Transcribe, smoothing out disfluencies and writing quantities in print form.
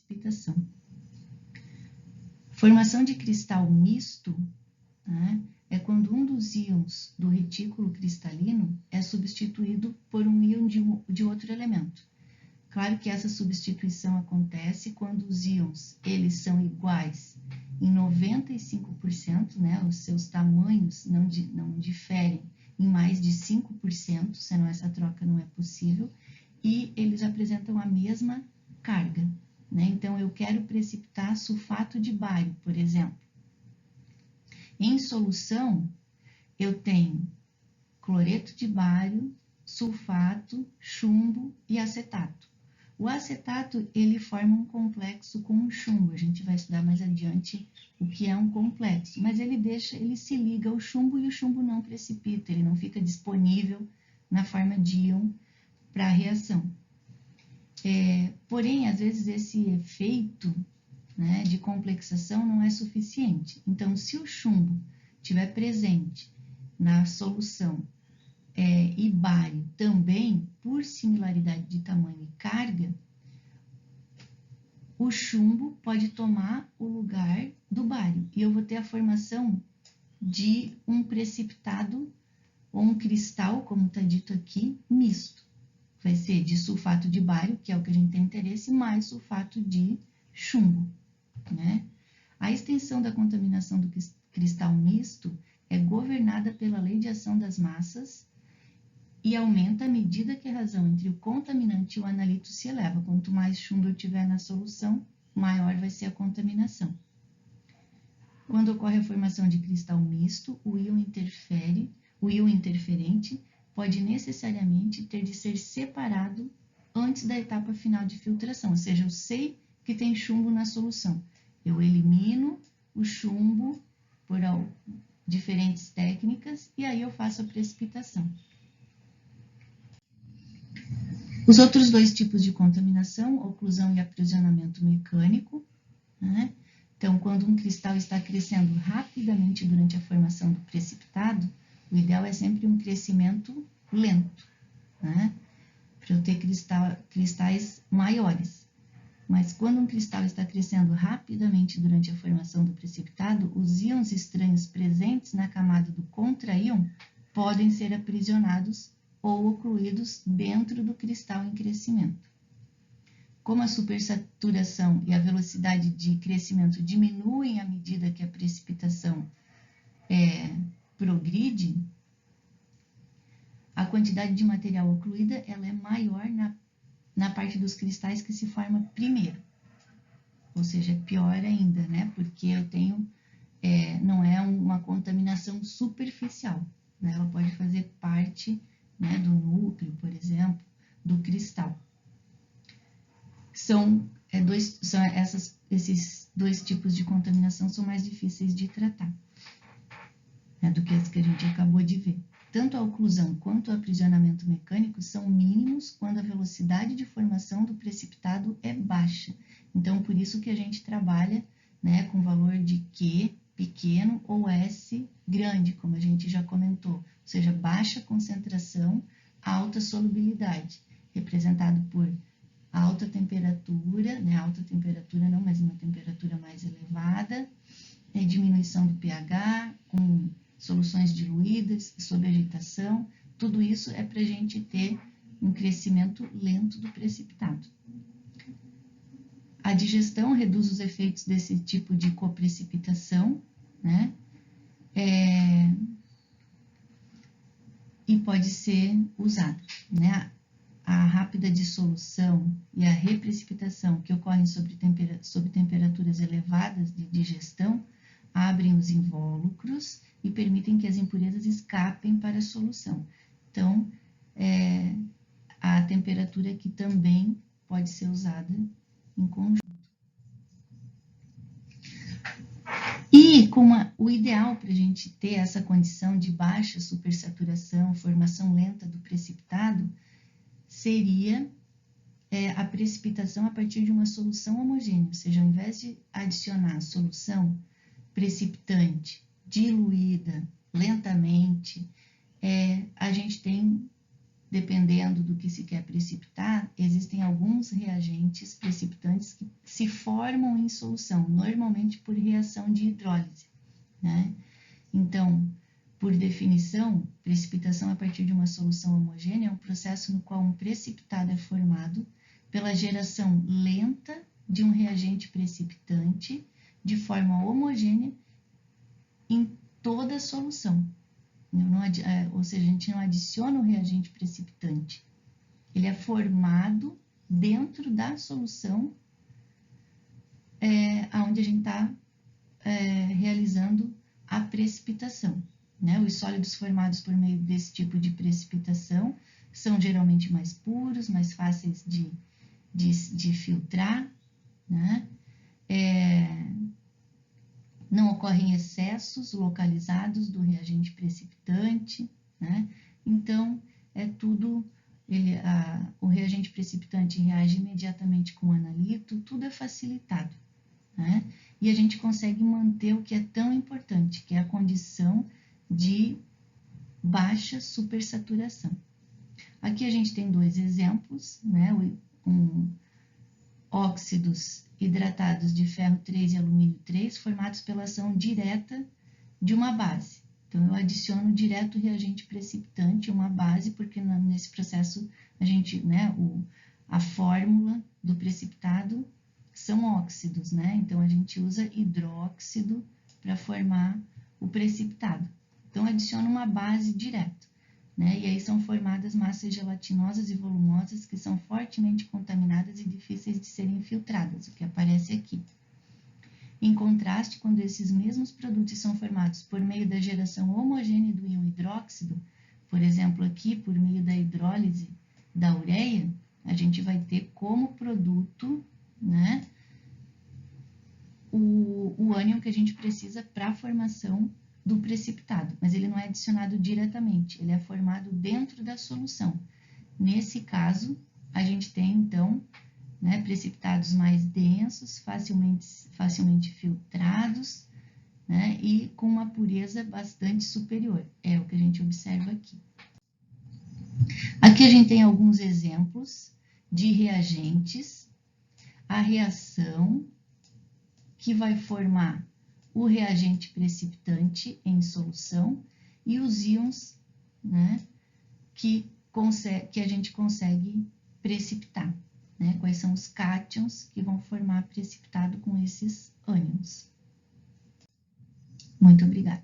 precipitação. Formação de cristal misto, né, é quando um dos íons do retículo cristalino é substituído por um íon de outro elemento. Claro que essa substituição acontece quando os íons eles são iguais em 95%, né, os seus tamanhos não diferem em mais de 5%, senão essa troca não é possível, e eles apresentam a mesma carga, né? Então, eu quero precipitar sulfato de bário, por exemplo. Em solução, eu tenho cloreto de bário, sulfato, chumbo e acetato. O acetato, ele forma um complexo com o chumbo. A gente vai estudar mais adiante o que é um complexo, mas ele se liga ao chumbo e o chumbo não precipita, ele não fica disponível na forma de íon para a reação. Porém, às vezes esse efeito, né, de complexação não é suficiente. Então, se o chumbo estiver presente na solução e bário também, por similaridade de tamanho e carga, o chumbo pode tomar o lugar do bário e eu vou ter a formação de um precipitado ou um cristal, como está dito aqui, misto. Vai ser de sulfato de bário, que é o que a gente tem interesse, mais sulfato de chumbo, né? A extensão da contaminação do cristal misto é governada pela lei de ação das massas e aumenta à medida que a razão entre o contaminante e o analito se eleva. Quanto mais chumbo eu tiver na solução, maior vai ser a contaminação. Quando ocorre a formação de cristal misto, o íon interferente pode necessariamente ter de ser separado antes da etapa final de filtração, ou seja, eu sei que tem chumbo na solução. Eu elimino o chumbo por diferentes técnicas e aí eu faço a precipitação. Os outros dois tipos de contaminação, oclusão e aprisionamento mecânico, né? Então, quando um cristal está crescendo rapidamente durante a formação do precipitado, o ideal é sempre um crescimento lento, né? Para eu ter cristais maiores. Mas quando um cristal está crescendo rapidamente durante a formação do precipitado, os íons estranhos presentes na camada do contraíon podem ser aprisionados ou ocluídos dentro do cristal em crescimento. Como a supersaturação e a velocidade de crescimento diminuem à medida que a precipitação progride, a quantidade de material ocluída ela é maior na parte dos cristais que se forma primeiro. Ou seja, pior ainda, né? Porque eu tenho, não é uma contaminação superficial, né? Ela pode fazer parte, né, do núcleo, por exemplo, do cristal. Esses dois tipos de contaminação são mais difíceis de tratar, né, do que as que a gente acabou de ver. Tanto a oclusão quanto o aprisionamento mecânico são mínimos quando a velocidade de formação do precipitado é baixa. Então, por isso que a gente trabalha, né, com valor de Q pequeno ou S grande, como a gente já comentou. Ou seja, baixa concentração, alta solubilidade, representado por alta temperatura, né, alta temperatura não, mas uma temperatura mais elevada, diminuição do pH, com soluções diluídas, sob agitação, tudo isso é para a gente ter um crescimento lento do precipitado. A digestão reduz os efeitos desse tipo de coprecipitação, né? E pode ser usada, né? A rápida dissolução e a reprecipitação que ocorrem sob temperaturas elevadas de digestão abrem os invólucros e permitem que as impurezas escapem para a solução. Então, a temperatura aqui também pode ser usada em conjunto. E o ideal para a gente ter essa condição de baixa supersaturação, formação lenta do precipitado, seria a precipitação a partir de uma solução homogênea, ou seja, ao invés de adicionar solução precipitante, diluída lentamente, a gente tem dependendo do que se quer precipitar, existem alguns reagentes precipitantes que se formam em solução, normalmente por reação de hidrólise, né? Então, por definição, precipitação a partir de uma solução homogênea é um processo no qual um precipitado é formado pela geração lenta de um reagente precipitante de forma homogênea em toda a solução. Ou seja, a gente não adiciona o reagente precipitante. Ele é formado dentro da solução onde a gente está realizando a precipitação, né? Os sólidos formados por meio desse tipo de precipitação são geralmente mais puros, mais fáceis de filtrar, né? Não ocorrem excessos localizados do reagente precipitante, né? Então, o reagente precipitante reage imediatamente com o analito, tudo é facilitado, né? E a gente consegue manter o que é tão importante, que é a condição de baixa supersaturação. Aqui a gente tem dois exemplos, né? Óxidos hidratados de ferro 3 e alumínio 3, formados pela ação direta de uma base. Então, eu adiciono direto o reagente precipitante, uma base, porque nesse processo a gente, né, a fórmula do precipitado são óxidos, né? Então, a gente usa hidróxido para formar o precipitado. Então, adiciona uma base direto, né? E aí são formadas massas gelatinosas e volumosas que são fortemente contaminadas e difíceis de serem filtradas, o que aparece aqui. Em contraste, quando esses mesmos produtos são formados por meio da geração homogênea do íon hidróxido, por exemplo, aqui por meio da hidrólise da ureia, a gente vai ter como produto, né, o ânion que a gente precisa para a formação do precipitado, mas ele não é adicionado diretamente, ele é formado dentro da solução. Nesse caso, a gente tem, então, né, precipitados mais densos, facilmente filtrados, né, e com uma pureza bastante superior. É o que a gente observa aqui. Aqui a gente tem alguns exemplos de reagentes. A reação que vai formar o reagente precipitante em solução e os íons, né, que a gente consegue precipitar, né? Quais são os cátions que vão formar precipitado com esses ânions. Muito obrigada.